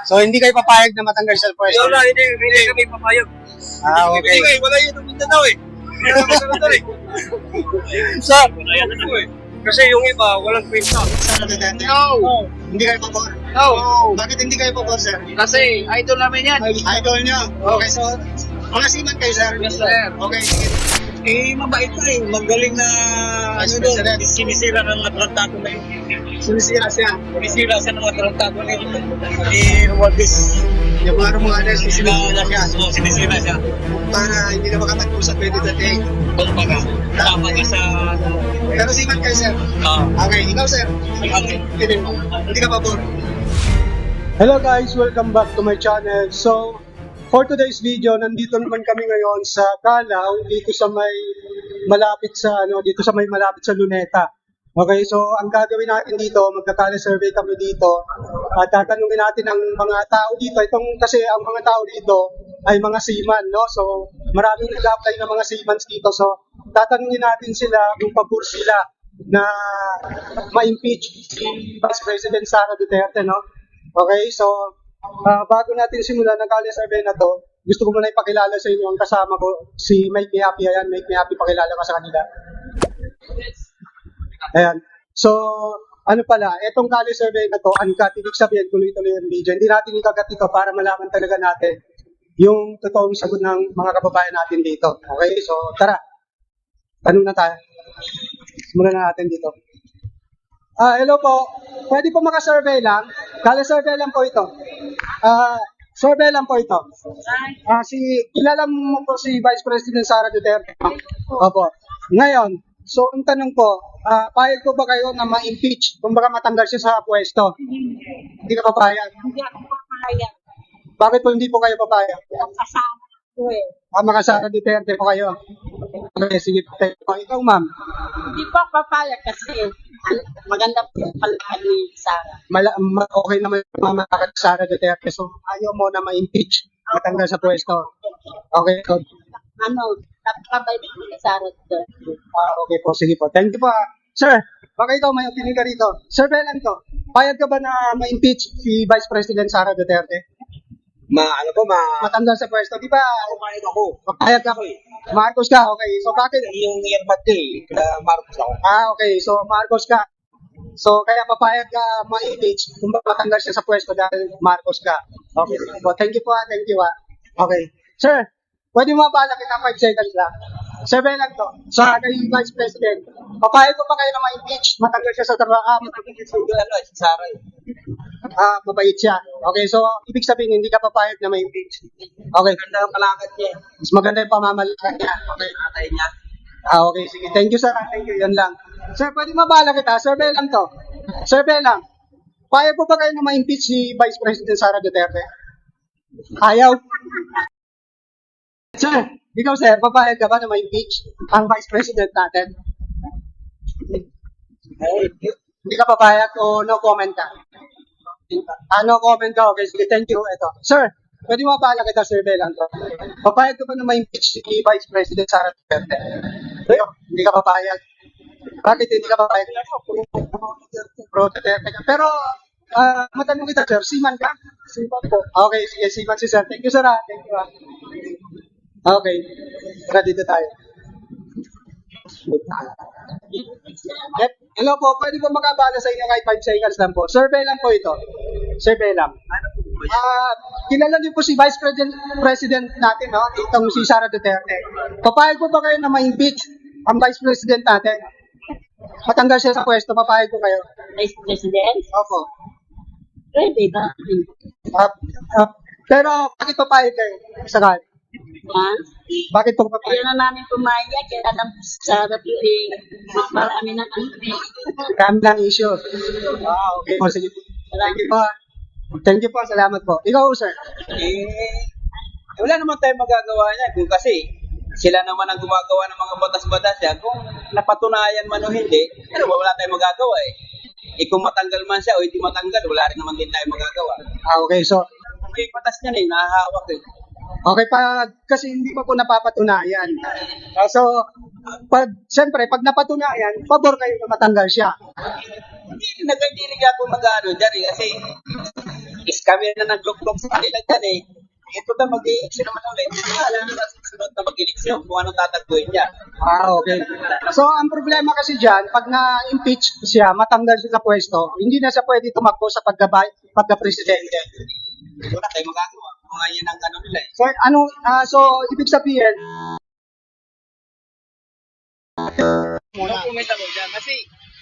So, hindi kayo papayag na matanggal siya sa pwesto? Wala, hindi kami papayag. Okay. Hindi, wala yun ang Mindanao eh. So, Kasi yung iba, walang kwenta. Sara Duterte? No! Hindi kayo pabor? No. Bakit hindi kayo pabor, sir? Kasi idol namin yan. Idol niyo? Okay, so, mga seaman kayo, sir? Yes, sir. Okay, sige. Eh, mabait ka eh. Magaling na Vice President. sinisira ng mga tratado na yun. Sumisira siya. Sinisira sa mga tratado na yun. Eh, what is... Yung mga Romualdez, sinisira siya. Sinisira siya. Para hindi na makapag-usap sa 2028. Kumbaga, tama ka sa... Pero seaman kayo, sir? Okay, ikaw, sir? Hindi ka pabor? Hello guys, welcome back to my channel. So, for today's video, nandito naman kami ngayon sa Calao, dito sa may malapit sa Luneta. Okay, so ang gagawin natin dito, magkakala survey kami dito at tatanungin natin ang mga tao dito. Kasi ang mga tao dito ay mga seaman, no? So, maraming nag-apply na mga seaman dito. So, tatanungin natin sila kung pabor sila na ma-impeach si Vice President Sara Duterte, no? Okay, so bago natin simulan ang Calao survey na to, gusto ko muna ipakilala sa inyo ang kasama ko, si Mike Miapi. Ayan, Mike Miapi, pakilala ka sa kanila. Ayan. So, ano pala, etong Calao survey na to, uncut, ibig sabihin, tuloy-tuloy ang video. Hindi natin ikagat ito para malaman talaga natin yung totoong sagot ng mga kababayan natin dito. Okay, so tara. Tanong na tayo. Simulan na natin dito. Hello po. Pwede po maka-survey lang? Calao survey lang po ito. Survey lang po ito. Kilala mo po si Vice President Sara Duterte? Opo. Ngayon, so ang tanong ko, payag ko ba kayo na ma-impeach kung baka matanggal siya sa pwesto? Hindi ka papayag? Hindi ako papayag. Bakit po hindi po kayo papayag? Kasama ko eh. Mga Sara Duterte po kayo? Okay, sige po. Ikaw, ma'am. Hindi po ako papayag kasi maganda po yung palakad ni Sara. Okay naman yung mamalakad ni Sara Duterte. So, ayaw mo na ma-impeach, matanggal sa pwesto. Okay, so, Napakabait po ni Sara Duterte. okay po, sige po. Thank you po. Sir, baka ikaw may opinion ka rito. Survey lang to. Payag ka ba na ma-impeach si Vice President Sara Duterte? Matanggal sa pwesto. Di ba? Pumayag ako. Payag ka. Marcos ka, okay. So, bakit? Yung Yerbate, Marcos ako. Okay. So, Marcos ka. So, kaya papayag ka ma-impeach kung matanggal siya sa pwesto dahil Marcos ka. Okay. So, thank you po. Thank you. Okay. Sir, pwede mo mabala kita 5 seconds lang. Survey lang to. Sa kay Vice President, papayag ko pa kayo na ma-impeach, matanggal siya sa trabaho, matanggal siya sa Si Sara eh. mabait siya. Okay, so ibig sabihin hindi ka papayag na ma-impeach. Okay. Ganda ang palakad niya. Mas maganda yung pamamalakad niya. Okay. Atay niya. Okay, sige. Thank you, sir. Thank you. Yan lang. Sir, pwede mabala kita. Survey lang to. Survey lang. Payag po ba kayo na ma-impeach si Vice President Sara Duterte? Ayaw? Sir, ikaw sir, papayag ka ba na ma-impeach ang Vice President natin? Hindi ka papayag o no comment ka? No comment ka? Okay, sige, thank you. Ito. Sir, pwede mo mabala kita, survey lang to. Papayag ka ba na ma-impeach si Vice President Sara Duterte? Hindi ka papayag. Bakit hindi ka papayag? Pro Duterte ka. Pero, matanong kita, sir, seaman ka? Seaman po. Okay, sige, seaman si sir. Thank you, sir. Thank you. Okay, tara dito tayo. Hello po, pwede po makabala sa inyo kahit 5 seconds lang po. Survey lang po ito. Survey lang. Kilala niyo po si Vice President natin, no? Itong si Sara Duterte. Papayag po ba kayo na ma-impeach ang Vice President natin? Matanggal siya sa pwesto, papayag po kayo? Vice President? Opo. Pwede ba? Pero bakit papayag kayo? Sakal. Ha? Bakit po Ayaw papayag? na namin pumayag. Kaya alam Sara eh. Marami na Kami lang issue. Okay po, sige. Thank you po. Thank you po, salamat po. Ikaw, sir. Wala naman tayong magagawa niya. Kung kasi, sila naman ang gumagawa ng mga batas-batas yan. Kung napatunayan man o hindi, pero wala tayong magagawa eh. Kung matanggal man siya o hindi matanggal, wala rin naman din tayong magagawa. Okay, so, Yung batas niya eh, nahahawak eh. okay, kasi hindi pa po napapatunayan. So, siyempre, pag napatunayan, pabor kayo na matanggal siya. Hindi ako mag-ano dyan eh, kasi Scammer na nag-look-look sa kanila dyan eh. Ito na mag-i-eleksyon naman ulit. Alam na sa sunod na mag-eleksyon kung anong tatagpuin niya. Okay. So, ang problema kasi dyan, pag na-impeach siya, matanggal siya sa pwesto, hindi na siya pwede tumakbo sa pagka-presidente. Wala tayong magagawa. Mga yan ang ano nila eh. So, ibig sabihin, Comment ako dyan kasi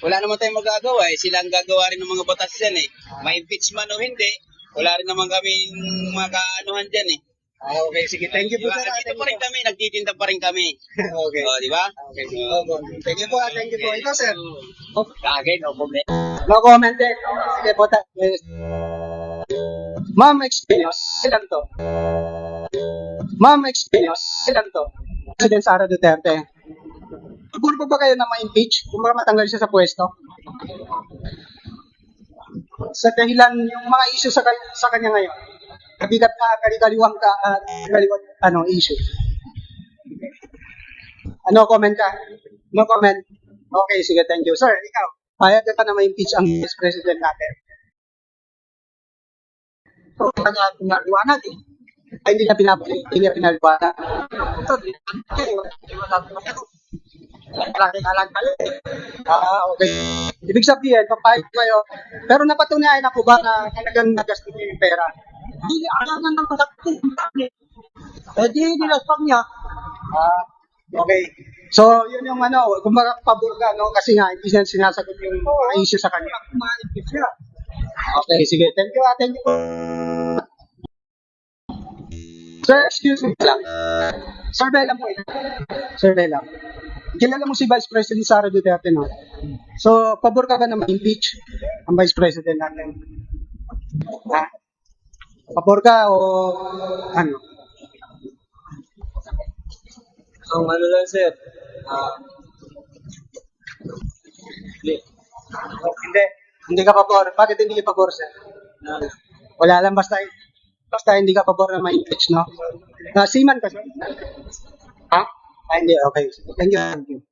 wala naman tayong magagawa eh. Sila ang gagawa rin ng mga batas yan eh. Ma-impeach man o hindi, wala rin naman kaming makaanuhan dyan eh. okay, sige, thank you po, Diba? sir. Nandito pa rin kami, nagtitinda pa rin kami. Okay. O, di ba? Okay. Thank you po, thank you po. Ikaw, sir. Kagay, no comment. No comment eh. Sige po, yes. Ma'am, experience. Ilan to? Ma'am, experience. Ilan to? President Sara Duterte. Siguro po ba kayo na ma-impeach kung baka matanggal siya sa pwesto? Sa dahilan yung mga issue sa kanya ngayon. Kabigat na kaliwang issue. Ano, comment ka? No comment? Okay, sige, thank you. Sir, ikaw, payag ka na ma-impeach ang Vice President natin. So, pinaliwanag eh. Ay, hindi niya pinaliwanag. Ito, okay. Ibig sabihin, papayag kayo. Pero napatunayan na po ba na talagang nagastos niyo yung pera? Hindi, ayaw na ng masakit. Di nilaspang niya. Okay. So, yun yung ano, kung pabor ka, no? Kasi nga, hindi siya sinasagot yung mga issue sa kanya. Okay, sige. Thank you, thank you. Sir, excuse me lang. Survey lang po ito. Survey lang. Kilala mo si Vice President Sara Duterte, no? So, pabor ka ba na ma-impeach ang Vice President natin? Ha? Pabor ka o ano? Ang ano lang sir, Hindi. Hindi ka pabor. Bakit hindi ka pabor, sir? Wala lang, basta hindi ka pabor na ma-impeach, no? Seaman ka, sir? Ha? Hindi, okay. Thank you, thank you.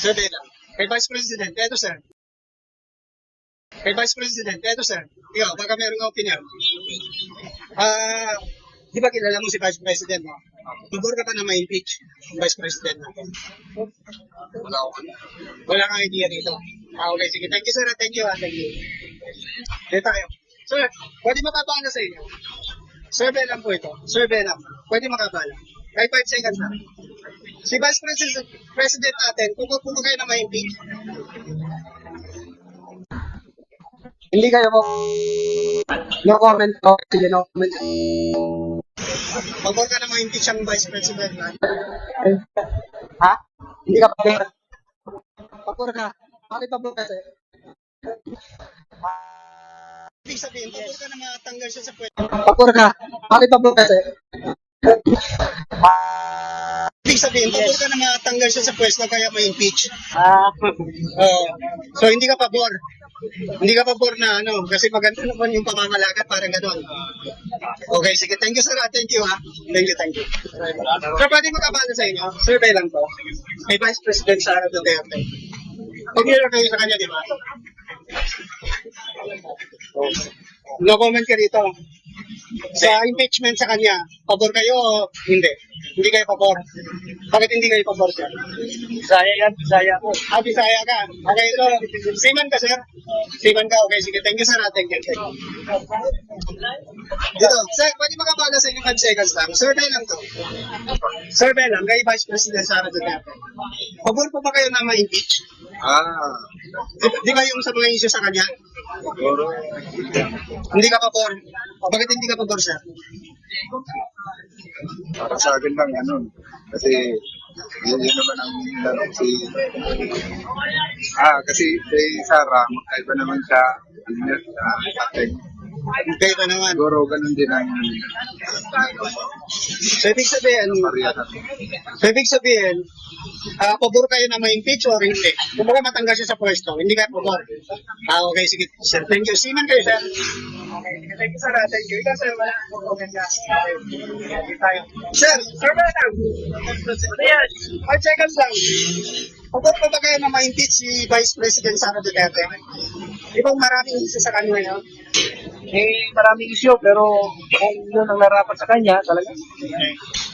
Sir, lang. Kay Vice President, eto, sir. Kay Vice President, eto, sir. Ikaw, baka meron ka opinion. Di ba kilala mo si Vice President, no? Pabor ka pa na ma-impeach ang Vice President natin? Wala kang idea dito. Okay, sige. Thank you, sir. Thank you, thank you. Dito tayo. Sir, pwede makabala sa inyo? Survey lang po ito. Survey lang. Pwede makabala. Kahit 5 seconds na. Si Vice President natin, kung kayo na ma-impeach, hindi kayo po. No comment po. Sige, no comment. Pabor ka na ma-impeach ang Vice President natin. Ha? Hindi ka pabor. Pabor ka. Bakit pabor ka, sir? Ibig sabihin, pabor ka na matanggal siya sa pwesto. Pabor ka. Bakit pabor ka, sir? Ibig sabihin, pabor ka na matanggal siya sa pwesto kaya ma-impeach. So, hindi ka pabor. Hindi ka pabor na ano, kasi maganda naman yung pamamalagat, parang gano'n. Okay, sige. Thank you, sir. Thank you, ha. Thank you. Sir, pwede makabala sa inyo? Survey lang to. May Vice President Sara Duterte. Pag-hear kayo sa kanya, di ba? No comment ka dito. Sa impeachment sa kanya, pabor kayo o hindi? Hindi kayo pabor. Bakit hindi kayo pabor, sir? Bisaya ko. Bisaya ka. Okay, so, seaman ka, sir? Seaman ka, okay. Sige, thank you, sir. Thank you. Dito, sir, pwede makabala sa inyo 5 seconds lang. Survey lang to. Survey lang, kay Vice President Sara Duterte. Pabor po ba kayo na ma-impeach? Di ba yung sa mga issue sa kanya? Hindi ka pabor. Bakit hindi ka pabor, sir? Para sa akin lang, ganun. Kasi, yun naman ang laro kasi kay Sarah, magkaiba naman siya. Ating. Magkaiba naman. Siguro, ganun din ang So, ibig sabihin, pabor kayo na ma-impeach or hindi? Kung baka matanggal siya sa pwesto, hindi ka pabor. Okay, sige, sir. Thank you. Seaman kayo, sir. Okay, thank you, sir. Thank you. Ikaw, sir, wala. Sir, survey lang. 5 seconds lang. Pabor pa ba kayo na ma-impeach si Vice President Sara Duterte? Ibang maraming issue sa kanya ngayon. Maraming isyu, pero kung yun ang narapat sa kanya, talaga.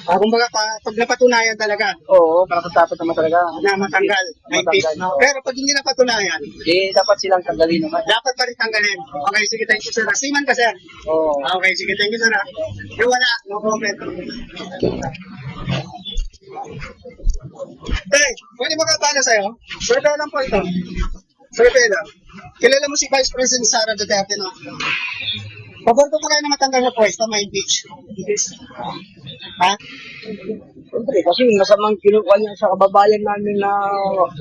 Kumbaga, pag napatunayan talaga Oo, dapat naman talaga. na matanggal, na impeach. Matanggal. Pero pag hindi napatunayan, Dapat silang tanggalin naman. dapat pa rin tanggalin. Okay, sige, thank you, sir. Siman ka, sir. Oo. Okay, sige, thank you, sir. Yung wala, no comment. Hey, pwede makapala sa'yo? Survey lang po ito. Survey lang. Kilala mo si Vice President Sara Duterte, no? Paborto pa kayo na matanggal na pwesto, may impeach. Ha? Siyempre, kasi masamang kinukuha niya sa kababayan namin na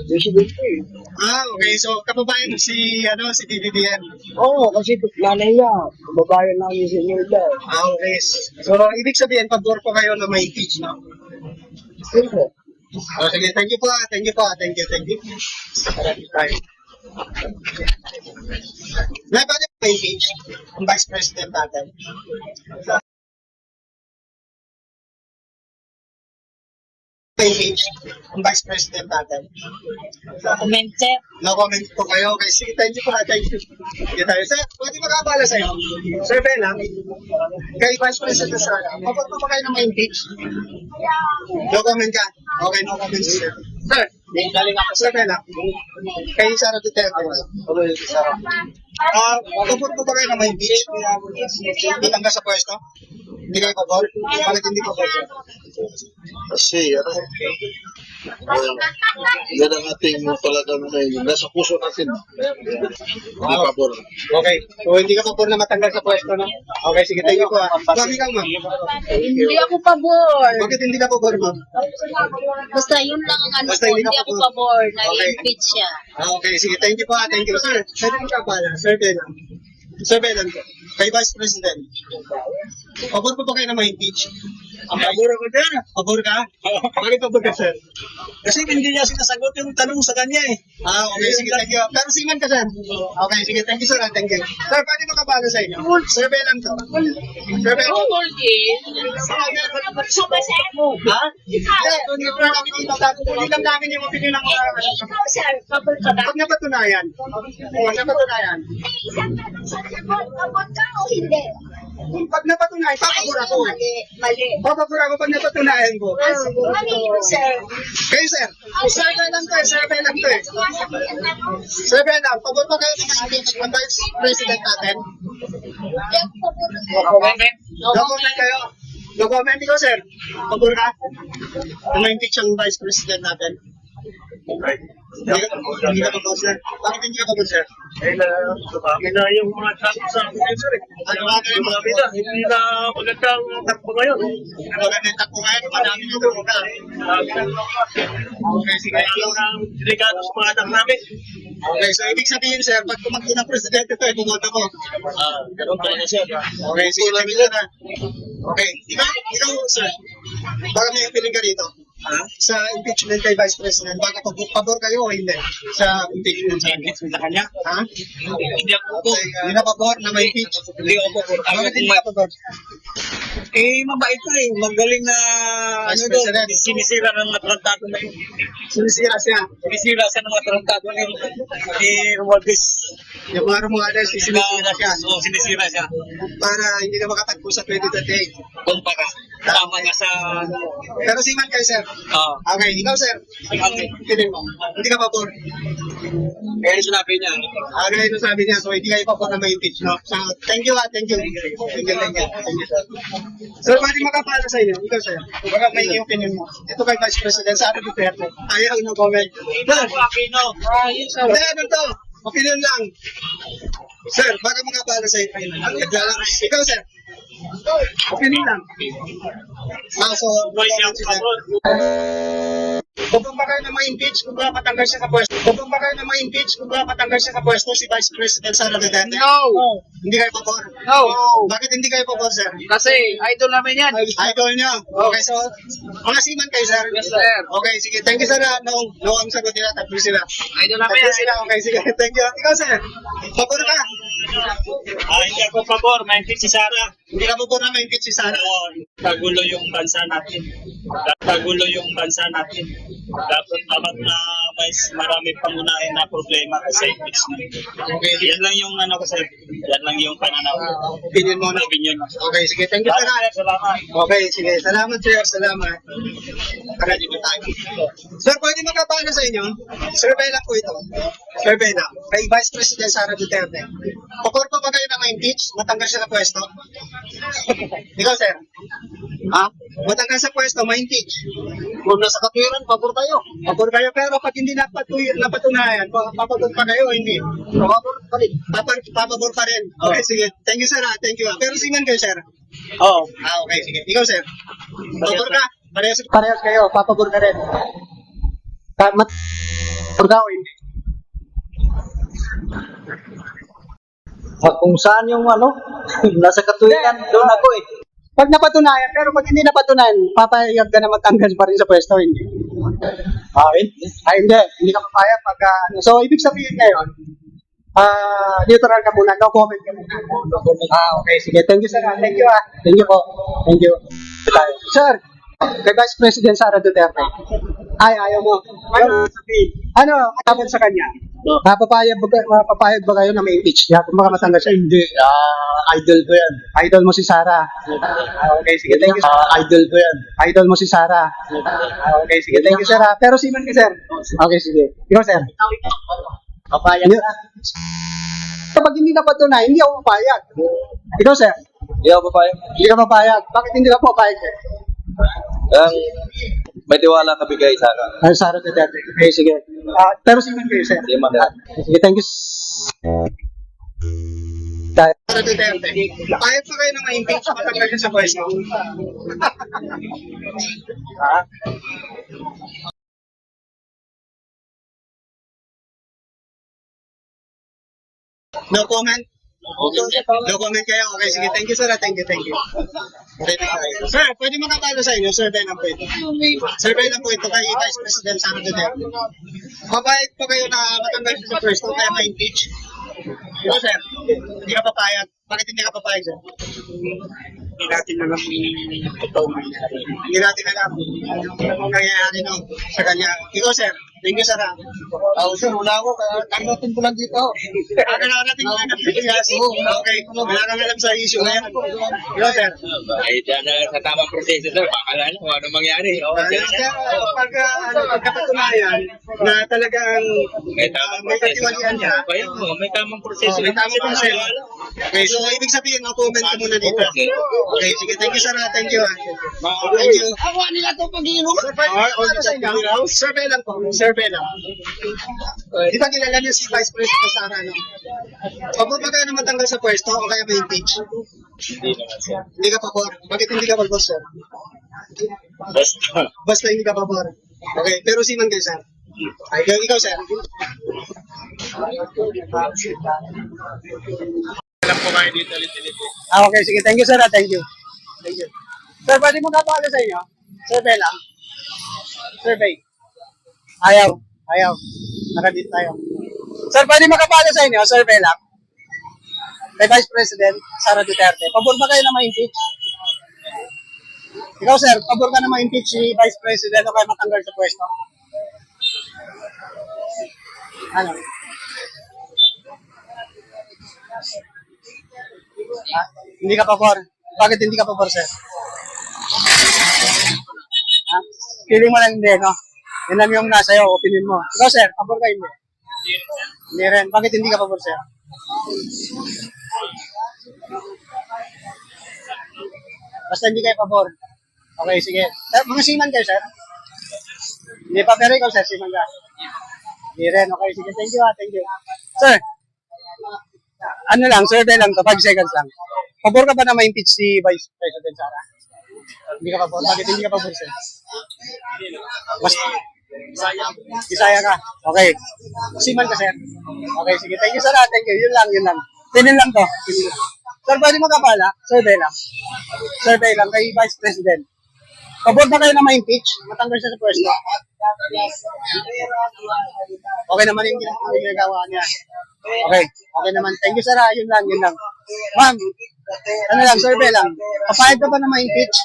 resident eh. Okay. So, kababayan mo si PBBM. Oo, kasi nanay niya, kababayan namin si Nilda. Okay. So, ibig sabihin, pabor po kayo na may impeach, no? Siyempre. Sige, thank you po. Thank you. Bye. Bakit may impeach ang Vice President natin? May impeach ang Vice President natin? Comment, sir. No comment po kayo. Okay, sige, thank you po. Thank you. Sige tayo. Sir, pwede makabala sa'yo. Survey lang. Kay Vice President Sara, kapag pa kayo na may impeach? No comment ka? Okay, no comment si sir. Sir, galing ako. Survey lang. Kay Sara Duterte. Okay, Sara. Kapag pa kayo na may impeach? Matanggal sa pwesto? Hindi kayo pabor? Bakit hindi pabor? Kasi, yan ang ating talagang nasa puso natin. Ang pabor. Okay. So, hindi ka pabor na matanggal sa pwesto, no? Okay, sige, thank you po. Bakit ka, ma'am? Hindi ako pabor. Bakit hindi ka pabor, ma'am? Basta yun lang ang ano Basta ko. hindi Hindi ka ako pabor. pabor na Okay. i-impeach siya. Okay, sige, thank you po. Thank you. Sir, pwede mo ka pala. Survey lang. Survey lang po. Kay Vice President. Pabor po ba kayo na ma-impeach? Pabor ako dyan. Pabor ka? Bakit pabor ka, sir? Kasi hindi niya sinasagot yung tanong sa kanya eh. Okay, sige, thank you. Pero siman ka, sir. Okay, sige, thank you, sir. Thank you. Sir, pwede mo ka pala sa inyo? Survey lang to. Survey lang. Ha? Hindi lang namin yung opinion ng mga... Pag napatunayan. Pag napatunayan, papabor ako. Papabor ako pag napatunayan ko. Kayo, sir. Survey lang to. Survey lang. Pabor pa kayo ng Vice President natin? No comment kayo. No comment ikaw, sir. Pabor ka? Na ma-impeach ang Vice President natin? Hindi ka pabor, sir. Bakit hindi ka pabor, sir? Dumami na yung mga traffic sa akin, sir. Dumami na. Hindi na magandang takbo ngayon. Magandang takbo ngayon. Madami na doon. Okay, sige. Ayaw ng delikado sa mga anak namin. Okay, so ibig sabihin, sir, pag tumakbo ng presidente ito, bumoto ko. Ganun talaga, sir. Okay, sige, thank you, sir. Okay, ikaw, sir, baka may opinion ka dito? Sa impeachment kay Vice President, baka pabor kayo o hindi? Sa impeachment sa kanya? Ha? Hindi ako po. Okay, hindi na pabor na may impeach? Hindi ako po. Bakit hindi ka pabor? Mabait na eh. Magaling na Vice President. sinisira ng mga tratado na yun. Sinisira siya. Sinisira sa mga tratado ni Romualdez. Yung mga Romualdez, sinisira siya. Oo, sinisira siya. Para hindi na makatagpo sa 2028. Kumpara. Tama nga sa... Pero si man kayo, sir. Okay, ikaw, sir. Okay. Pinin mo. Hindi ka pabor. Kaya sinabi niya. Ganito sabi niya, so hindi kayo pabor na may impeach, no? So, thank you, thank you. Thank you, sir. So, pwede makapala sa inyo. Ikaw, sir. Baka may opinion mo. Ito kay Vice President Sara Duterte. Ayaw no comment. Sir, hindi, ano to? Opinion lang. Sir, baka makapala sa inyo. Ikaw, sir. Opinion lang. So, kung ba kayo na ma-impeach, kung ba matanggal siya sa pwesto? Kung ba kayo na ma-impeach, kung ba matanggal siya sa pwesto si Vice President Sara Duterte? No! Hindi kayo pabor? No! Bakit hindi kayo pabor, sir? Kasi idol namin yan. Idol niyo. Okay, so, mga siman kayo, sir? Yes, sir. Okay, sige. Thank you, sir. No, ang sagot nila. Tatlo sila. Idol Tatlo sila. Okay, sige. Thank you. Ikaw, sir. Pabor ka? Hindi ako pabor, maintin si Sara. Hindi ka pabor na ma-impeach si Sara. Oo, tagulo yung bansa natin. Tagulo yung bansa natin. Dapat na may marami pangunahin na problema sa impeachment. Okay, yan lang yung ano ko sir. Yan lang yung pananaw. Opinion mo na. Opinion mo. Okay, sige. Thank you, sir. Salamat. Okay, sige. Salamat, sir. Salamat. Karadi mo tayo. Sir, pwede magkapala sa inyo? Survey lang po ito. Survey lang. Kay Vice President Sara Duterte. Pagkor pa ba kayo na ma-impeach? Matanggal siya sa pwesto? Ikaw, sir? Ha? Matanggal sa pwesto, ma-impeach? Kung nasa katwiran, pabor tayo. Pabor kayo, pero pag hindi napatunayan, papabor pa kayo, hindi. Papabor pa rin. Papabor pa rin. Okay, sige. Thank you, sir. Thank you. Pero siman kayo, sir? Oo. Okay, sige. Ikaw, sir? Pabor ka? Parehas kayo. Papabor ka rin. Pabor ka o hindi? Kung saan yung ano, nasa katuwiran, doon ako eh. Pag napatunayan, pero pag hindi napatunayan, papayag ka na matanggal pa rin sa pwesto, hindi? Hindi. Hindi ka papayag pag, so, ibig sabihin ngayon, neutral ka muna, no comment ka muna. Okay, sige. Thank you, sir. Thank you, Thank you po. Thank you. Sir, kay Vice President Sara Duterte. Ay, ayaw mo. Ano sabihin? Ano, kapag sa kanya? Papayag ba kayo na may impeach? Kung baka matanggal siya? Hindi. Idol ko yan. Idol mo si Sara. Okay, sige. Thank you, sir. Idol ko yan. Idol mo si Sara. Okay, sige. Thank you, sir. Pero siman ka, sir. Okay, sige. Ikaw, sir. Papayag Hindi. Kapag hindi napatunay, hindi ako papayag. Ikaw, sir. Hindi ako papayag. Hindi ka papayag. Bakit hindi ka papayag, sir? May tiwala ka bigay sa akin. Ay, Sara Duterte. Okay, sige. Pero siman kayo, sir. Hindi man. Sige, thank you. Sara Duterte. Payag pa kayo na ma-impeach matanggal siya sa pwesto? No comment? No comment kayo? Okay, sige. Thank you, sir. Thank you. Okay, sir, pwede makapalo sa inyo? Survey lang po ito. Survey lang po ito kay Vice President Sara Duterte. Mabait pa kayo na matanggal siya sa pwesto kaya ma-impeach? Ito, sir. Hindi ka papayag. Bakit hindi ka papayag, sir? Hindi natin alam kung totoo mangyari. Hindi natin alam kung nangyayari no, sa kanya. Ikaw, sir. Thank you, sir. Sir, wala ako. Karating ko lang dito. Nakarating mo na okay. Wala kang alam sa issue ngayon. Ikaw, sir. Ay, sa tamang proseso, sir. Bakala na kung ano mangyari. Pagkapatunayan na talagang may katiwalian niya, May tamang proseso. may tamang proseso. Okay, so ibig sabihin, comment ka muna dito. Okay, sige. Thank you, sir. Thank you. Thank you. Awa nila ito pag-iinom. Survey lang po. Survey lang. Di ba kilala niyo si Vice President Sara, no? Pabor ba kayo na matanggal sa pwesto o kaya may impeach? Hindi ka pabor. Bakit hindi ka pabor, sir? Basta hindi ka pabor. Okay, pero siman kayo, sir. Ay, ikaw, sir. Alam ko kayo dito ulit. Okay, sige. Thank you, sir. Thank you. Sir, pwede mo kapalo sa inyo? Survey lang. Survey. Ayaw. Nakadit tayo. Sir, pwede makapalo sa inyo? Survey lang. Kay Vice President Sara Duterte. Pabor ba kayo na ma-impeach? Ikaw, sir, pabor ka na ma-impeach si Vice President o kaya matanggal sa pwesto? Ano? Hindi ka pabor. Bakit hindi ka pabor, sir? Feeling mo lang hindi, no? Yan lang yung nasa iyo, opinion mo. Ikaw, sir, pabor ka hindi? Hindi rin. Bakit hindi ka pabor, sir? Basta hindi kayo pabor. Okay, sige. Mga siman kayo, sir? Hindi pa, pero ikaw, sir, siman ka? Hindi rin. Okay, sige. Thank you, thank you. Sir, ano lang, survey lang to, 5 seconds lang. Pabor ka ba na ma-impeach si Vice President Sara? Hindi ka pabor. Bakit hindi ka pabor, sir? Basta. Bisaya ka. Okay. Siman ka, sir. Okay, sige. Thank you, sir. Thank you. Yun lang. Pinin lang to. Sir, pwede mo kapala? Survey lang. Survey lang kay Vice President. Pabor ba kayo na ma-impeach? Matanggal siya sa pwesto? Okay naman yung ginagawa niya. Okay. Okay naman. Thank you, sir. Yun lang, yun lang. Ma'am, ano lang, survey lang. Papayag ka ba na ma-impeach?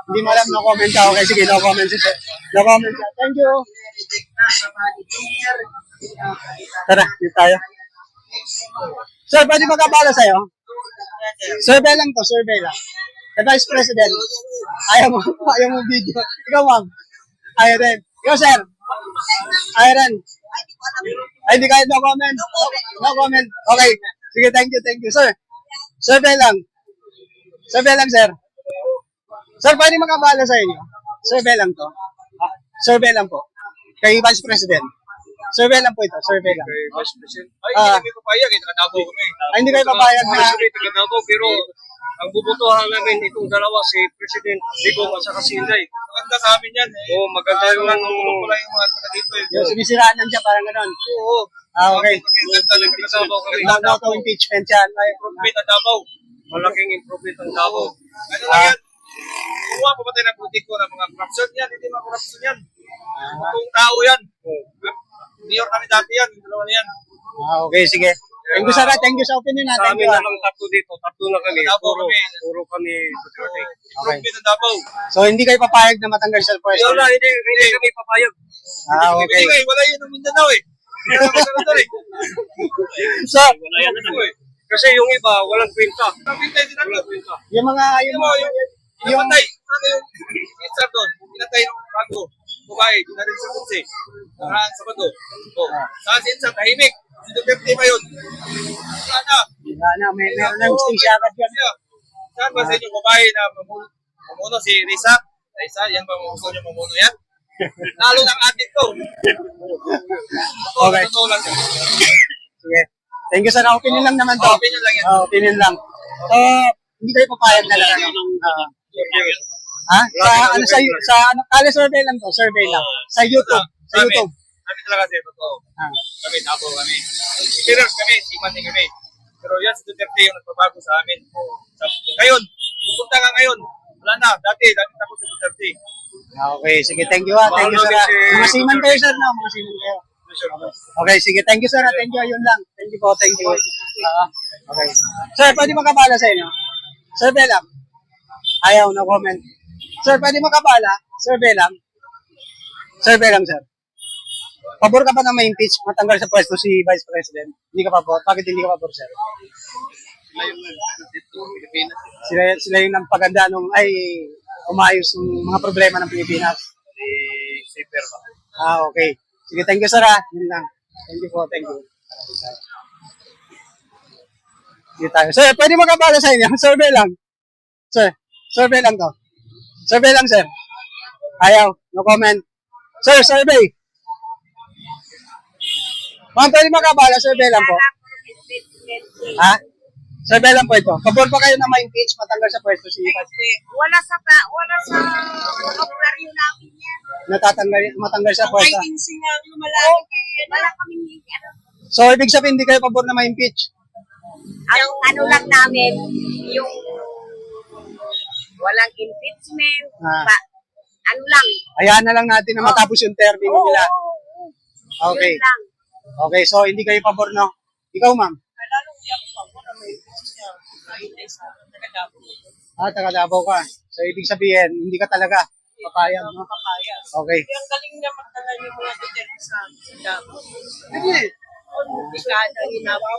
Hindi mo alam, no comment ka. Okay, sige, no comment si sir. No comment ka. Thank you. Tara, dito tayo. Sir, pwede magkabala sa'yo? Survey lang to, survey lang. The Vice President, ayaw mo video. Ikaw, ma'am. Ayaw rin. Ikaw, sir. Ayaw rin. Ay, hindi kahit no comment. No comment. Okay. Sige, thank you, sir. Survey lang. Survey lang, sir. Sir, pwede makabala sa inyo? Survey lang to. Survey lang po. Kay Vice President. Survey lang po ito. Survey lang. Vice President. Ay, hindi kami papayag. Nakatago kami. Ay, hindi kayo papayag na. Nakatago, pero ang bubutuhan namin itong dalawa, si President Digong at saka si Inday. Maganda sa amin yan. Oo, maganda yung Wala yung mga taga dito. Yung sinisiraan lang siya, parang gano'n. Oo. Okay. Maganda lang yung Davao kami. No to impeachment yan. Improvement ang Davao. Malaking improvement ang Davao. Ano lang yan? Kumuha pa ba tayo ng politiko ng mga corruption yan? Hindi mga corruption yan. Kung tao yan. Mayor kami dati yan. Yung dalawa na yan. Okay, sige. Thank you, sir. Thank you sa opinion Sa natin. amin na lang tatlo dito. Tatlo na kami. Davao Puro, kami. puro kami Duterte. Improvement ang Davao. So, hindi kayo papayag na matanggal sa pwesto? Wala, hindi kami papayag. Okay. Hindi wala yun ng Mindanao eh. Hindi naman sa Mindanao eh. So, Wala yan. Kasi yung iba, walang kwenta. Nakintay din ako. yung mga, Yung patay. Ano yung isa doon? Pinatay ng bago. Babae. Dinarin sa kutsi. Saan sa bato. Saan si Insa? Tahimik. Si Duterte pa yun. Sana. meron na gusto siya agad yan. Saan ba sa inyo babae na mamuno si Risa? Risa, yan ba gusto niyo mamuno yan? Lalo ng atin ko. Okay. Totoo lang. Sige. Thank you, sir. Opinion lang naman to. Opinion lang yan. Opinion lang. So, hindi kayo papayag na lang. Kala survey lang to. Survey lang. Sa YouTube. Sa YouTube. Kami talaga sir, totoo. Ah. Kami, Davao kami. Serious kami, siman din kami. Pero yan si Duterte yung nagbabago sa amin. Ngayon, pupunta ka ngayon. Wala na, dati takot si Duterte. Okay, sige. Thank you, Thank you, sir. Mga siman kayo, sir, no? Mga siman kayo. Okay, sige. Thank you, sir. Thank you. Ayun lang. Thank you po. Thank you. Okay. Sir, pwede makabala sa inyo? Survey lang. Ayaw, no comment. Sir, pwede makabala? Survey lang. Survey lang, sir. Pabor ka ba na ma-impeach, matanggal sa pwesto si Vice President? Hindi ka pabor? Bakit hindi ka pabor, sir? Sila yung nagpaganda nung umayos yung mga problema ng Pilipinas. Safer ba? Okay. Sige, thank you, sir. Yun lang. Thank you po, thank you. Sige tayo. Sir, pwede makabala sa inyo? Survey lang. Sir, survey lang to. Survey lang, sir. Ayaw, no comment. Sir, survey. Ma'am, pwede makabala? Survey lang po. Ha? Survey lang po ito. Pabor pa kayo na ma-impeach, matanggal sa pwesto si Vice? Wala sa vocabulary namin yan. Matanggal sa pwesto. Nga lumalaki. Wala kaming So, ibig sabihin, hindi kayo pabor na ma-impeach? Ang ano lang namin, yung walang impeachment, ano lang. Hayaan na lang natin na matapos yung termino nila. Okay. Yun lang. Okay, so hindi kayo pabor, no? Ikaw, ma'am? Taga Davao ka. So, ibig sabihin, hindi ka talaga papayag, no? Okay. Ang galing niya magtangal yung mga Duterte sa Davao. Hindi. Dekada hinabaw.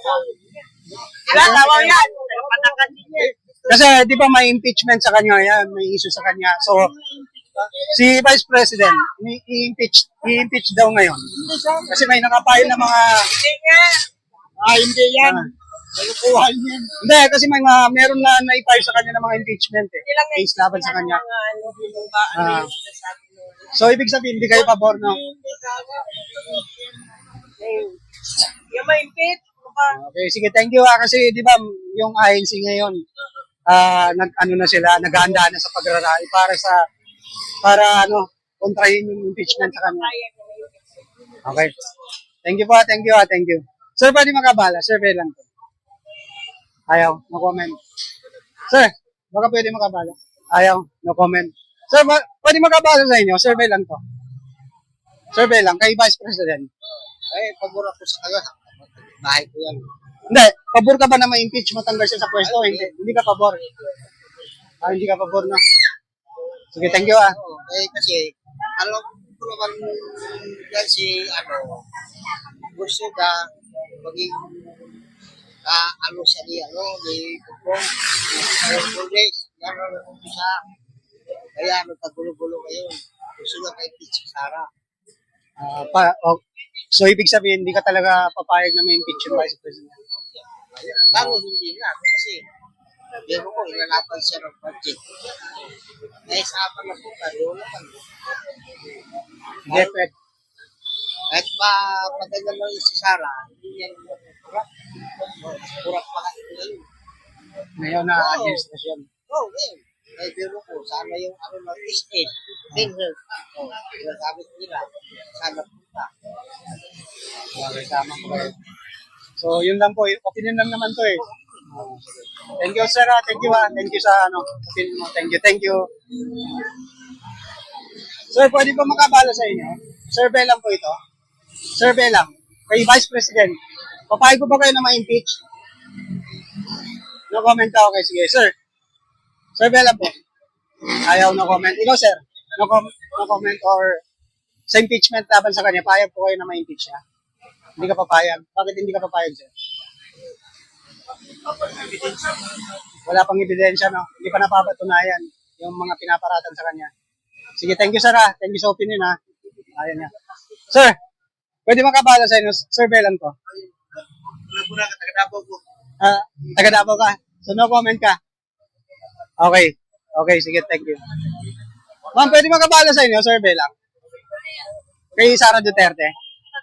Davao yan. Patakan din yan. Kasi, di ba may impeachment sa kanya yan? May issue sa kanya. So, si Vice President, i-impeach daw ngayon. Kasi may nakapayag na mga... Hindi nga. Hindi yan. Nalukuhan yan. Hindi, kasi meron na na-file sa kanya ng mga impeachment eh. Case laban sa kanya. So, ibig sabihin, hindi kayo pabor, no? Yung may impeach. Okay, sige, thank you kasi di ba yung INC ngayon naghahanda na sa pagrarally para kontrahin yung impeachment sa kanya. Okay. Thank you po, thank you. Sir, pwede makabala, survey lang po. Ayaw, no comment. Sir, baka pwede makabala. Ayaw, no comment. Sir, pwede magkabasa sa inyo? Survey lang to. Survey lang, kay Vice President. Pabor ako sa kanya. Bahay ko yan. Hindi, pabor ka ba na ma-impeach, matanggal siya sa pwesto? Hindi ka pabor. Hindi ka pabor na. Sige, thank you Kasi, alam ko naman yan si, gusto ka maging, siya ni, ni Pupong, Congress, yan ang umpisa. Kaya nagkagulo-gulo ngayon. Gusto niya kay Pitch Sara. So, ibig sabihin, hindi ka talaga papayag na ma-impeach yung Vice President? Bago hindi na. Kasi, biro ko, inalapan siya ng budget. Naisapan na po tayo. Defed. Kahit pa patagal lang si Sara, hindi niya kurap. Kurap pa ngayon. Ngayon na administrasyon. Oo, ngayon. Ay, biro ko, sana yung estate, fingers, ginagamit nila, sana punta. Okay, tama po kayo. So, yun lang po. Opinion lang naman to eh. Thank you, sir. Thank you, Thank you sa opinion mo. Thank you. Sir, pwede ba makabala sa inyo? Survey lang po ito. Survey lang. Kay Vice President. Papayag ko ba kayo na ma-impeach? No comment ka. Okay, sige. Sir, survey lang po. Ayaw no comment. Ikaw, sir. No comment or sa impeachment laban sa kanya, payag po kayo na ma-impeach siya? Hindi ka papayag. Bakit hindi ka papayag, sir? Wala pang ebidensya, no? Hindi pa napapatunayan yung mga pinaparatan sa kanya. Sige, thank you, sir, Thank you sa opinion, Ayan niya. Sir, pwede makabala sa inyo. Survey lang to. Taga Davao ka. So, no comment ka. Okay. Okay, sige, thank you. Ma'am, pwede makabala sa inyo. Survey lang. Kay Sara Duterte.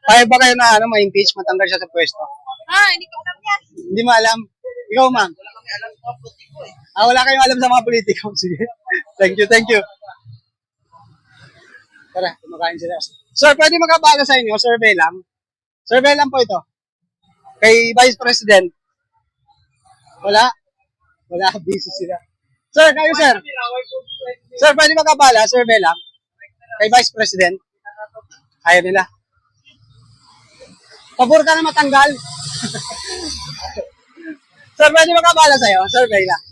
Payag ba kayo na ma-impeach, matanggal siya sa pwesto? Hindi ko alam yan. Hindi mo alam. Ikaw, ma'am. Wala kayong alam sa mga politiko. Sige. Thank you. Tara, kumakain sila. Sir, pwede makabala sa inyo. Survey lang. Survey lang po ito. Kay Vice President. Wala. Busy sila. Sir, kayo, sir. Sir, pwede makabala. Survey lang. Kay Vice President. Ayaw nila. Pabor ka na matanggal. Sir, pwede makabala sa'yo? Survey lang.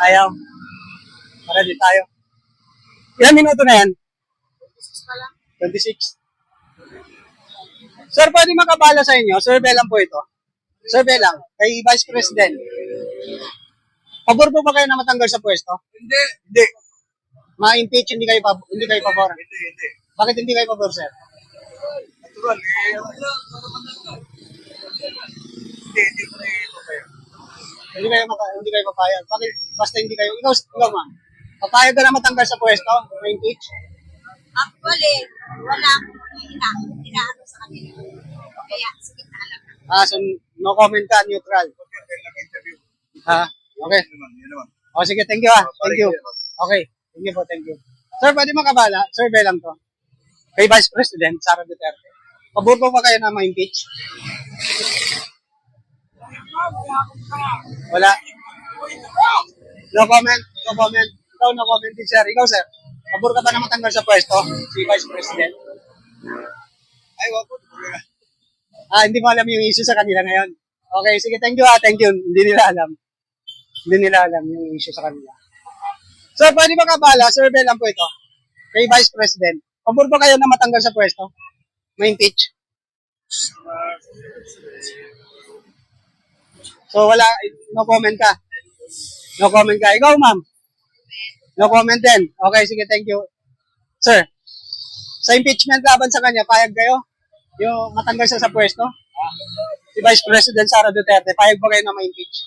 Ayaw. Para di tayo. Ilang minuto na yan? 26. Sir, pwede makabala sa inyo? Survey lang po ito. Survey lang. Kay Vice President. Pabor po ba kayo na matanggal sa pwesto? Hindi. Ma-impeach, hindi kayo pabor? Hindi. Bakit hindi kayo pabor, sir? Natural, Hindi kayo papayag. Bakit? Basta hindi kayo. Ikaw, ma'am. Papayag ka na matanggal sa pwesto? Ma-impeach? Actually, wala akong inaano sa kanila. Kaya, sige na alam. So no comment ka, neutral. Okay. Sige, thank you, Thank you. Okay. Thank you. Sir, pwede makabala? Survey lang to. Kay Vice President, Sara Duterte. Pabor po ba kayo na ma-impeach? Wala. No comment. Ikaw, no comment din, sir. Ikaw, sir. Pabor ka ba na matanggal sa pwesto? Si Vice President? wag ko. Hindi mo alam yung issue sa kanila ngayon. Okay, sige, thank you, Thank you. Hindi nila alam yung issue sa kanila. Sir, pwede ba kabala? Survey lang po ito. Kay Vice President. Pabor ba kayo na matanggal sa pwesto? Ma-impeach? So, wala, no comment ka. Ikaw, ma'am. No comment din. Okay, sige, thank you. Sir, sa impeachment laban sa kanya, payag kayo? Yung matanggal siya sa pwesto? Si Vice President Sara Duterte, payag ba kayo na ma-impeach?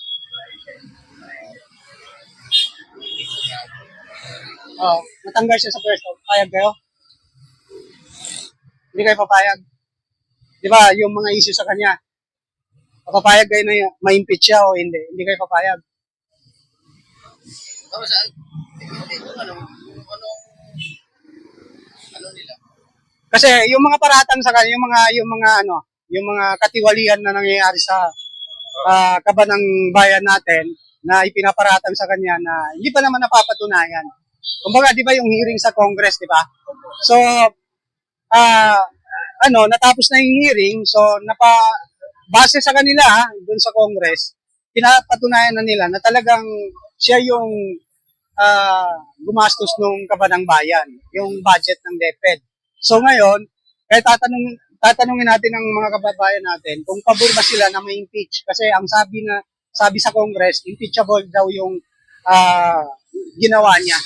Matanggal siya sa pwesto, payag kayo? Hindi kayo papayag? Di ba, yung mga issue sa kanya, papayag kayo na ma-impeach siya o hindi? Hindi kayo papayag? Ano nila? Kasi yung mga paratang sa kanya, yung mga katiwalian na nangyayari sa kaban ng bayan natin na ipinaparatang sa kanya na hindi pa naman napapatunayan. kumbaga, di ba yung hearing sa Congress, di ba? So, natapos na yung hearing, so, base sa kanila, dun sa Congress, pinapatunayan na nila na talagang siya yung gumastos nung kabanang bayan, yung budget ng DepEd. So ngayon, kaya tatanungin natin ng mga kababayan natin kung pabor ba sila na may impeach. Kasi ang sabi sa Congress, impeachable daw yung ginawa niya.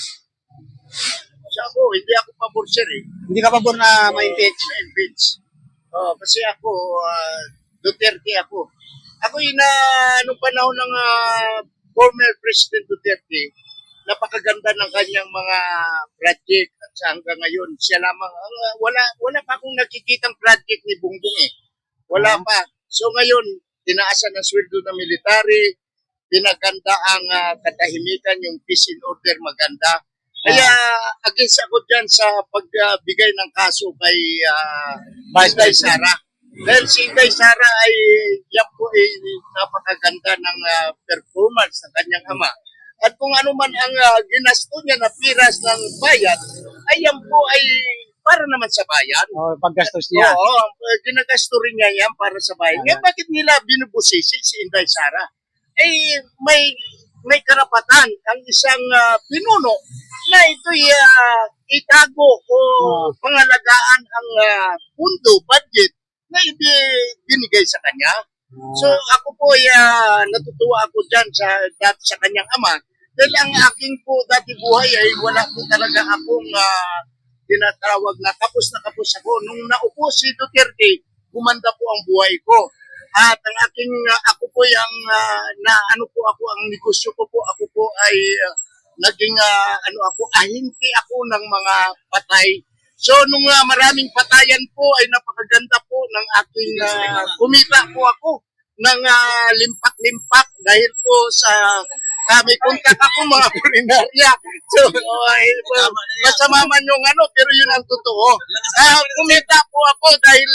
Kasi ako, hindi ako pabor sir eh. Hindi ka pabor na may impeach? Impeach. Kasi ako, Duterte ako. Ako nung panahon ng former President Duterte, napakaganda ng kanyang mga project at sa hanggang ngayon, siya lamang, wala pa akong nakikitang project ni Bongbong eh. Wala pa. So ngayon, tinaasan ang sweldo ng military, pinaganda ang katahimikan, yung peace and order maganda. Kaya against ako dyan sa pagbigay ng kaso kay Inday Sara. Dahil si Inday Sara ay yan po ay napakaganda ng performance ng kanyang ama. At kung ano man ang ginasto niya na piras ng bayan, ay yan po ay para naman sa bayan. Paggastos niya. Oo, ginagasto rin niya yan para sa bayan. Kaya bakit nila binubusisi si Inday Sara? May karapatan ang isang pinuno na ito'y itago o pangalagaan ang pundo, budget na binigay sa kanya. So ako po ay natutuwa ako dyan sa kanyang ama dahil ang aking po dati buhay ay wala po talaga akong tinatawag na kapos ako. Nung naupo si Duterte, gumanda po ang buhay ko. At ang aking, ako po yung, ang negosyo ko po, ako po ay naging, ahinti ako ng mga patay. So, nung maraming patayan po, ay napakaganda po ng aking, kumita po ako ng limpak-limpak dahil po sa, may kontak ako mga kulinarya. So, masama man yung pero yun ang totoo. Kumita po ako dahil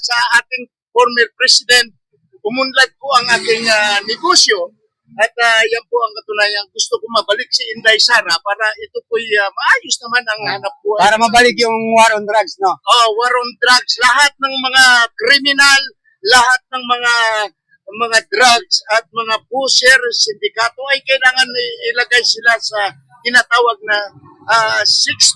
sa ating former president, umunlad po ang aking negosyo. At yan po ang katunayan. Gusto ko mabalik si Inday Sara para ito po'y maayos naman ang hanap buhay. Para mabalik yung war on drugs, no? War on drugs. Lahat ng mga kriminal, lahat ng mga drugs at mga pusher, sindikato ay kailangan ilagay sila sa tinatawag na 6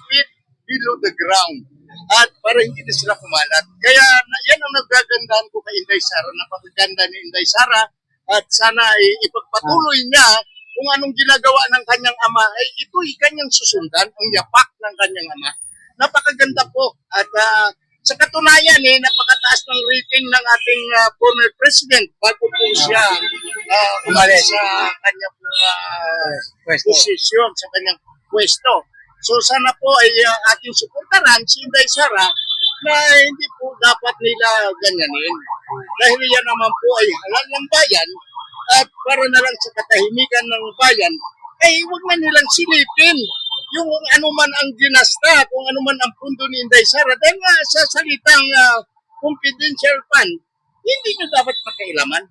feet below the ground. At para hindi na sila kumalat. Kaya yan ang nagagandahan ko kay Inday Sara. Napakaganda ni Inday Sara. At sana ipagpatuloy niya kung anong ginagawa ng kanyang ama. Ay ito'y kanyang susundan, ang yapak ng kanyang ama. Napakaganda po. At sa katunayan, napakataas ng rating ng ating former president bago po siya umalis sa kanyang posisyon, sa kanyang pwesto. So sana po ay ating suportaran si Inday Sara na hindi po dapat nila ganyanin. Dahil yan naman po ay halal ng bayan at para na lang sa katahimikan ng bayan, ay huwag na nilang silipin yung ano man ang ginasta, kung ano man ang pundo ni Inday Sara. Dahil nga sa salitang confidential fund, hindi nyo dapat pakailaman.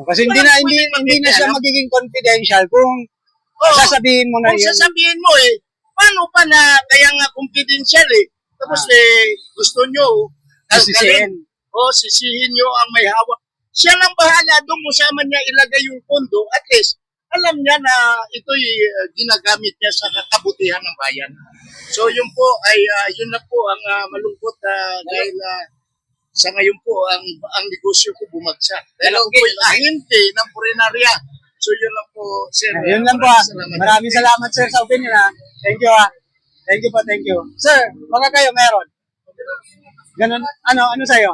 Kasi hindi na siya magiging confidential kung sasabihin mo na kung yun. Kung sasabihin mo paano pa na kaya nga confidential Tapos gusto nyo sisihin nyo ang may hawak. Siya lang bahala doon kung saan man niya ilagay yung pondo. At least, alam niya na ito'y ginagamit niya sa kabutihan ng bayan. So yun po ay yun na po ang malungkot dahil sa ngayon po ang negosyo ko bumagsak. Dahil ako po'y ahente ng purinarya. So yun lang po, sir. Yun lang po. Maraming salamat, sir, sa opinion. Thank you. Thank you po, thank you. Sir, baka kayo meron. Ganun, ano sa'yo?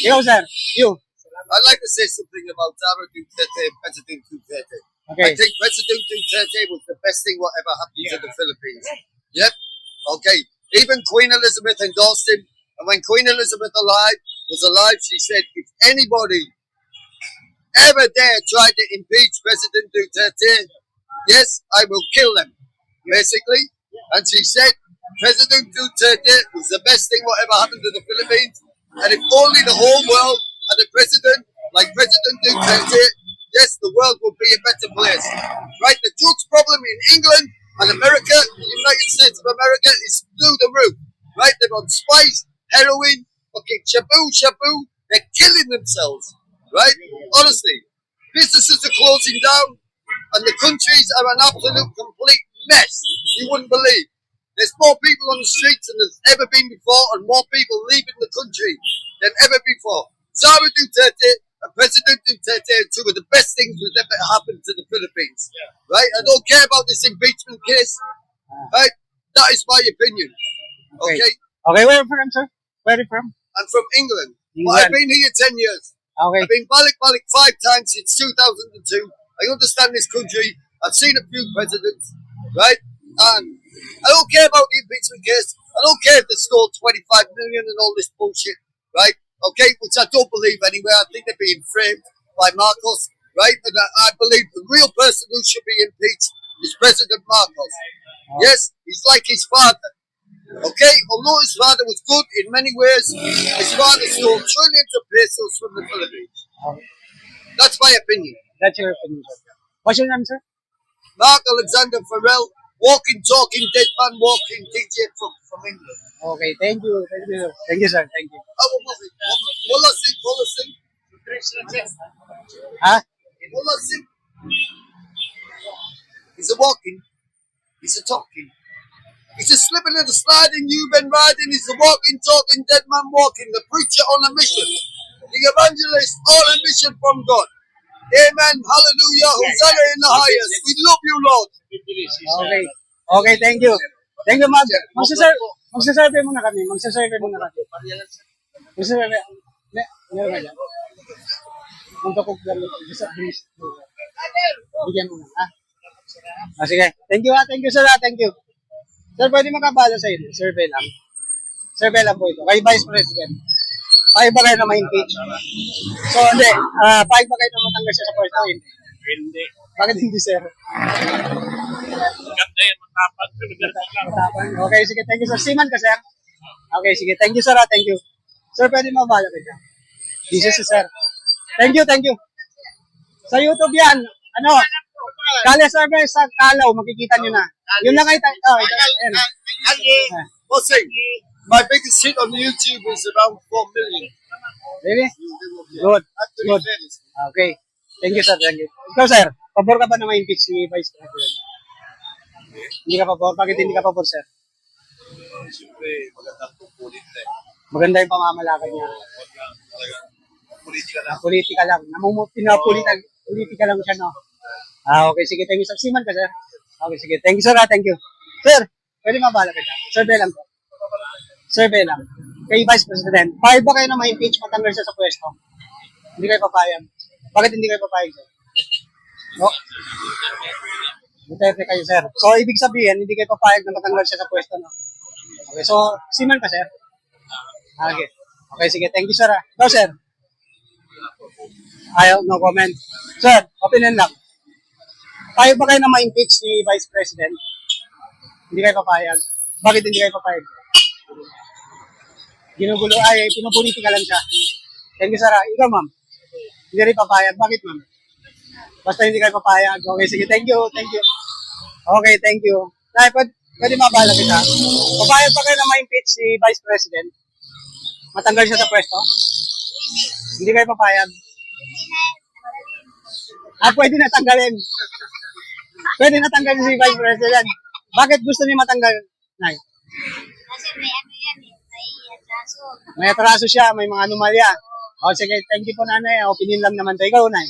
Ikaw, sir. You. I'd like to say something about Sara Duterte and President Duterte. Okay. I think President Duterte was the best thing whatever happened to the Philippines. Yep. Okay. Even Queen Elizabeth endorsed him. And when Queen Elizabeth was alive, she said, if anybody ever dare try to impeach President Duterte, yes, I will kill them, basically. And she said, President Duterte was the best thing whatever happened to the Philippines. And if only the whole world had a president like President Duterte, yes, the world would be a better place. Right? The drugs problem in England and America, the United States of America, is through the roof. Right? They're on spice, heroin, fucking shabu. They're killing themselves. Right? Honestly, businesses are closing down and the countries are an absolute complete mess. You wouldn't believe. There's more people on the streets than there's ever been before, and more people leaving the country than ever before. Zara Duterte and President Duterte are two of the best things that ever happened to the Philippines. Right? I don't care about this impeachment case. Right? That is my opinion. Okay. Okay? Okay, where are you from, sir? Where are you from? I'm from England. But I've been here 10 years. Okay. I've been balik 5 times since 2002. I understand this country. I've seen a few presidents, right? And I don't care about the impeachment case. I don't care if they stole 25 million and all this bullshit, right? Okay, which I don't believe anyway. I think they're being framed by Marcos, right? And I believe the real person who should be impeached is President Marcos. Yes, he's like his father. Okay, although his father was good in many ways, his father stole trillions of pesos from the Philippines. That's my opinion. That's your opinion, sir. What's your name, sir? Mark Alexander Farrell, walking, talking, dead man walking, DJ from England. Okay, thank you. Thank you, sir. Thank you, sir. Thank you. Wala sing. Ha? Wala sing. He's a walking, he's a talking. He's a slipping and a sliding, you've been riding. He's a walking, talking, dead man walking. The preacher on a mission. The evangelist on a mission from God. Amen. Hallelujah. Hosanna in the highest. We love you, Lord. Okay. Okay, thank you. Thank you, ma'am. Magsasurvey muna kami. Magsasurvey. Meron ka dyan? Magkakog lang. Bigyan mo na, ha? Sige. Thank you, ha? Thank you, sir, ha? Thank you. Sir, pwede makabala sa inyo. Survey lang. Survey lang po ito. Kay Vice President. Pahay ba kayo na ma-impeach? So, hindi. Pahay ba kayo na matanggal siya sa pwesto? Hindi. Bakit hindi, sir? Maganda yan, matapag. Okay, sige. Thank you, sir. Siman ka, sir? Okay, sige. Thank you, sir. Thank you. Sir, pwede mabala ka dyan. This is sir. Thank you. Sa YouTube yan. Ano? Kala survey sa Kalaw. Makikita nyo na. Yun lang kayo. Bossing, my biggest hit on YouTube is around 4 million. Really? Good. Okay. Thank you, sir. Thank you. Ikaw, sir. Pabor ka ba na ma-impeach si Vice President? Hindi ka pabor? Bakit hindi ka pabor, sir? Siyempre, magandang tungkulin na Maganda yung pamamalakad niya. Politika lang. Politika lang siya, no? Okay. Sige. Thank you, sir. Siman ka, sir. Okay, sige. Thank you, sir. Thank you. Sir, pwede mabala ka dyan. Survey lang po. Survey lang. Kay Vice President, payag ba kayo na ma-impeach matanggal siya sa pwesto? Hindi kayo papayag. Bakit hindi kayo papayag, sir? No? Duterte kayo, sir. So, ibig sabihin, hindi kayo papayag na matanggal siya sa pwesto, no? Okay, so, siman ka, sir? Okay. Okay, sige. Thank you, sir. Ikaw, sir? Ayaw, no comment. Sir, opinion lang. Payag ba kayo na ma-impeach si Vice President? Hindi kayo papayag. Bakit hindi kayo papayag? Pinupolitika lang siya. Thank you, sir. Ikaw, ma'am? Hindi rin papayag. Bakit, ma'am? Basta hindi kayo papayag. Okay, sige. Thank you. Okay, thank you. Ay, pwede mabala kita. Papayag pa kayo na ma-impeach si Vice President? Matanggal siya sa pwesto? Hindi kayo papayag? Pwede na tanggalin. Pwede na tanggalin si Vice President. Bakit gusto niya matanggal? Nay? Kasi may ano yan eh, may atraso. May atraso siya, may mga anomalya. O sige, thank you po, nanay. Opinion lang naman tayo. Ikaw, nay.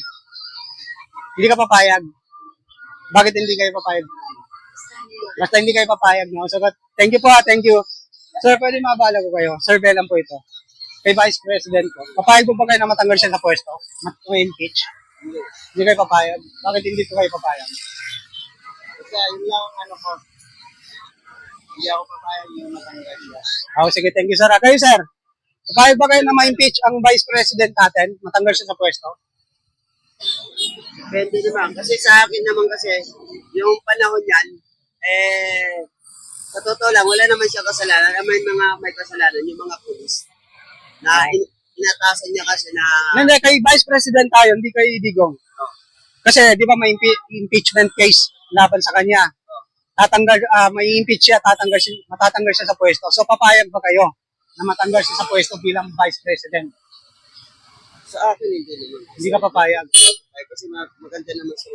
Hindi ka papayag. Bakit hindi kayo papayag? Basta hindi kayo papayag, no? So, thank you po, thank you. Sir, pwede mabala ko kayo. Survey lang po ito. Kay Vice President ko. Papayag po ba kayo na matanggal siya sa pwesto? Impeach? Hindi kayo papayag. Bakit hindi po kayo papayag? Kasi yun lang ano ko. Hindi ako papayag na matanggal siya. Sige, thank you, sir. Kayo, sir. Papayag ba kayo na ma-impeach ang Vice President natin? Matanggal siya sa pwesto? Pwede naman. Kasi sa akin naman kasi, yung panahon yan, sa totoo lang, wala naman siya kasalanan. May kasalanan, yung mga pulis. Na inatasan niya kasi na... Hindi, kay Vice President tayo, hindi kay Digong. Kasi, di ba may impeachment case laban sa kanya. May impeach siya, matatanggal siya sa pwesto. So, papayag ba kayo na matanggal siya sa pwesto bilang Vice President? Sa akin, hindi naman. Hindi ka papayag. Ay, kasi maganda naman sa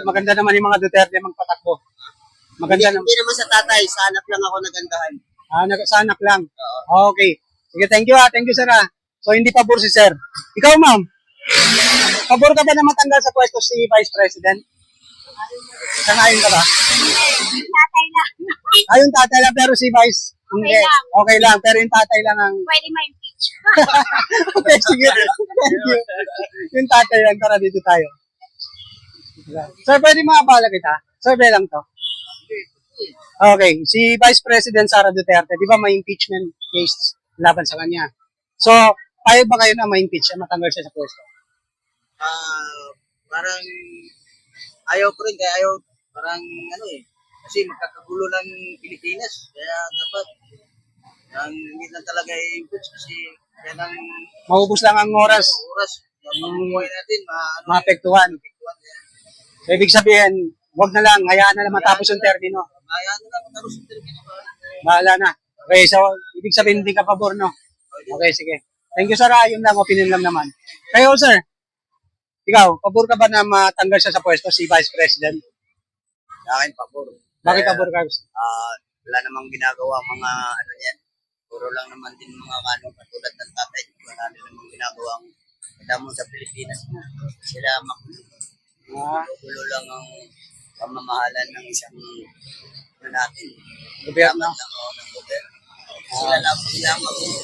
Maganda naman yung mga Duterte magpatakbo. Maganda naman. Hindi naman sa tatay, sa anak lang ako nagandahan. Sa anak lang. Okay. Sige, thank you Thank you, sir So, hindi pabor si sir. Ikaw, ma'am. Pabor ka ba na matanggal sa pwesto si Vice President? Sangayon ka ba? Tatay lang. Yung tatay lang, pero si Vice, hindi. lang. Okay lang, pero yung tatay lang ang... Pwede ma-impeach. Okay, sige. Thank you. Yung tatay lang, tara dito tayo. Sir, pwede makabala kita? Survey lang to. Okay, si Vice President Sara Duterte, di ba may impeachment case laban sa kanya? So, payag ba kayo na ma-impeach siya, matanggal siya sa pwesto? Parang ayaw ko rin, kaya ayaw, parang kasi magkakagulo lang Pilipinas, kaya dapat hindi na talaga i-impeach kasi yan ang Maubos lang ang oras, yung buhay natin, maapektuhan. So, ibig sabihin, wag na lang, hayaan na lang matapos yung termino. Kaya na lang matapos yung termino. Bahala na. Okay, so, ibig sabihin, hindi ka pabor, no? Okay, sige. Thank you, sir. Yun lang, opinion lang naman. Kayo, sir, ikaw, pabor ka ba na matanggal siya sa pwesto si Vice President? Sa akin, pabor. Bakit pabor ka? Wala namang ginagawa mga yan. Puro lang naman din mga katulad ng tatay. Wala namang ginagawa mo sa Pilipinas. Sila magulo lang ang pamamahalan ng isang natin. Gobyerno. Ng gobyerno. Sila lang magulo.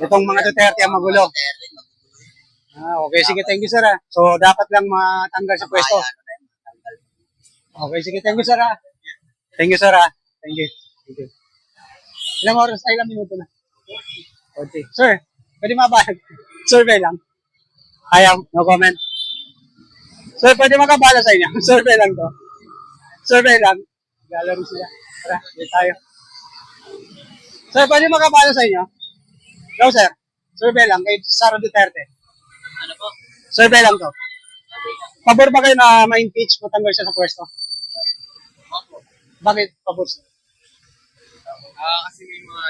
Itong mga Duterte ang magulo. Okay, sige, thank you, sir. So, dapat lang matanggal sa pwesto. Okay, sige, thank you, sir. Thank you, sir. Thank you. Thank you. Ilang oras? Ilang minuto na? Okay. Sir, pwede mabalag? Survey lang. Ayaw, no comment. Sir, pwede makabala sa inyo? Survey lang to. Survey lang. Gallery sila. Tara, dito tayo. Sir, pwede makabala sa inyo? Go, sir. Survey lang kay Sara Duterte. Ano po? Survey lang to. Pabor ba kayo na ma-impeach, matanggal siya sa pwesto? Bakit pabor siya? Kasi may mga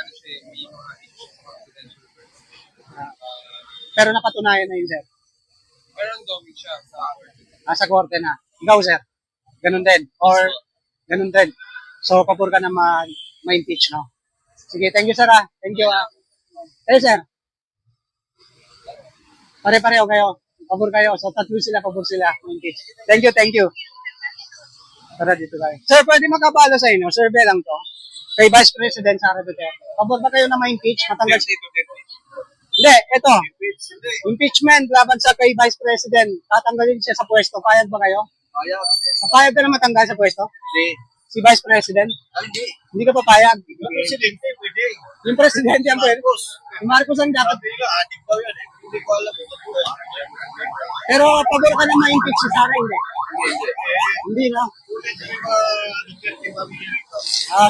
Pero napatunayan na yun, sir. Meron gawin siya Sa korte na. Ikaw, sir. Ganun din. Or, ganun din. So, pabor ka na ma-impeach, no? Sige, thank you, sir. Thank you, sir. Pare-pareho kayo. Pabor kayo. So, tatlo sila, pabor sila. Ma-impeach. Thank you, thank you. Tara, dito tayo. Sir, pwede makabala sa inyo. Survey lang to. Kay Vice President Sara Duterte. Pabor ba kayo na ma-impeach? Matanggal siya? Hindi, ito. Impeachment laban sa kay Vice President. Tatanggalin siya sa pwesto. Payag ba kayo? Papayag ka na matanggal sa pwesto? Hindi. Si Vice President? Hindi. Hindi ka papayag? Yung presidente, pwede. Yung Presidente ang pwede? Si Marcos ang dapat. Adik daw yan eh. Hindi ko alam. Pero pabor ka na ma-impeach si Sara, hindi? Hindi, no?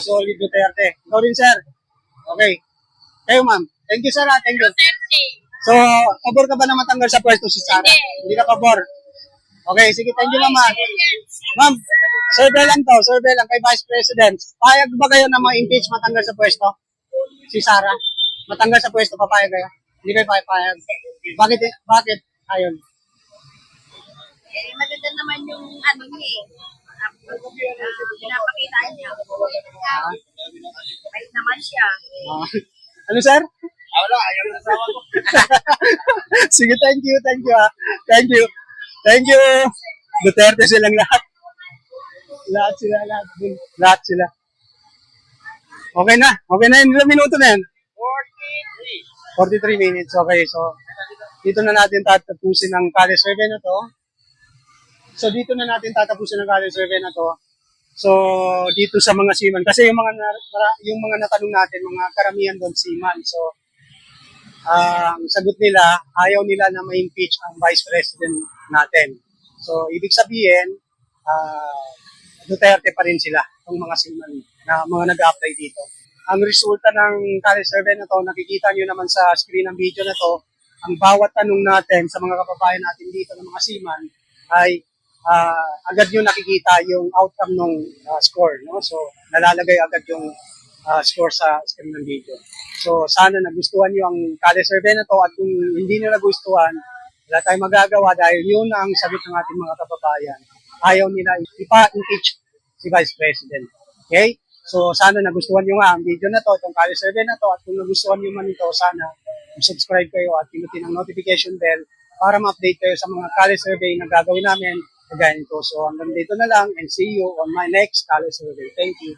Solid Duterte. Ikaw rin, sir. Okay. Kayo, ma'am. Thank you, sir. Thank you. So, pabor ka ba na matanggal sa pwesto si Sara? Hindi ka pabor. Okay, sige. Thank you, ma'am. Ma'am, survey lang to. Survey lang kay Vice President. Payag ba kayo na ma-impeach matanggal sa pwesto? Si Sara? Matanggal sa pwesto, papayag kayo? Hindi kayo papayag. Bakit? Bakit? Ayun. Maganda naman yung niya pinapakita niya. Bait naman siya. Ano, sir? Wala, ayaw na asawa ko. Sige, thank you. Thank you. Thank you. Duterte silang lahat. Lahat sila. Okay na. Ilang minuto na yan? 43 minutes. Okay, so dito na natin tatapusin ang Kali survey na to. So dito sa mga seaman kasi yung mga natanong natin, mga karamihan doon seaman. So ang sagot nila, ayaw nila na ma-impeach ang Vice President natin. So ibig sabihin, Duterte pa rin sila, itong mga seaman na mga nag-apply dito. Ang resulta ng Kali survey na to, nakikita nyo naman sa screen ng video na to, ang bawat tanong natin sa mga kababayan natin dito ng mga seaman, ay agad nyo nakikita yung outcome ng score. No? So, nalalagay agad yung score sa screen ng video. So, sana nagustuhan nyo ang Kale survey na to at kung hindi nyo nagustuhan, wala tayong magagawa dahil yun ang sagot ng ating mga kababayan. Ayaw nila ipa-impeach si Vice President. Okay? So, sana nagustuhan nyo nga ang video na to, itong Kale survey na to, at kung nagustuhan nyo man ito, sana subscribe kayo at pinutin ang notification bell para ma-update kayo sa mga Kale survey na gagawin namin kagaya nito. So, hanggang dito na lang and see you on my next Kale survey. Thank you.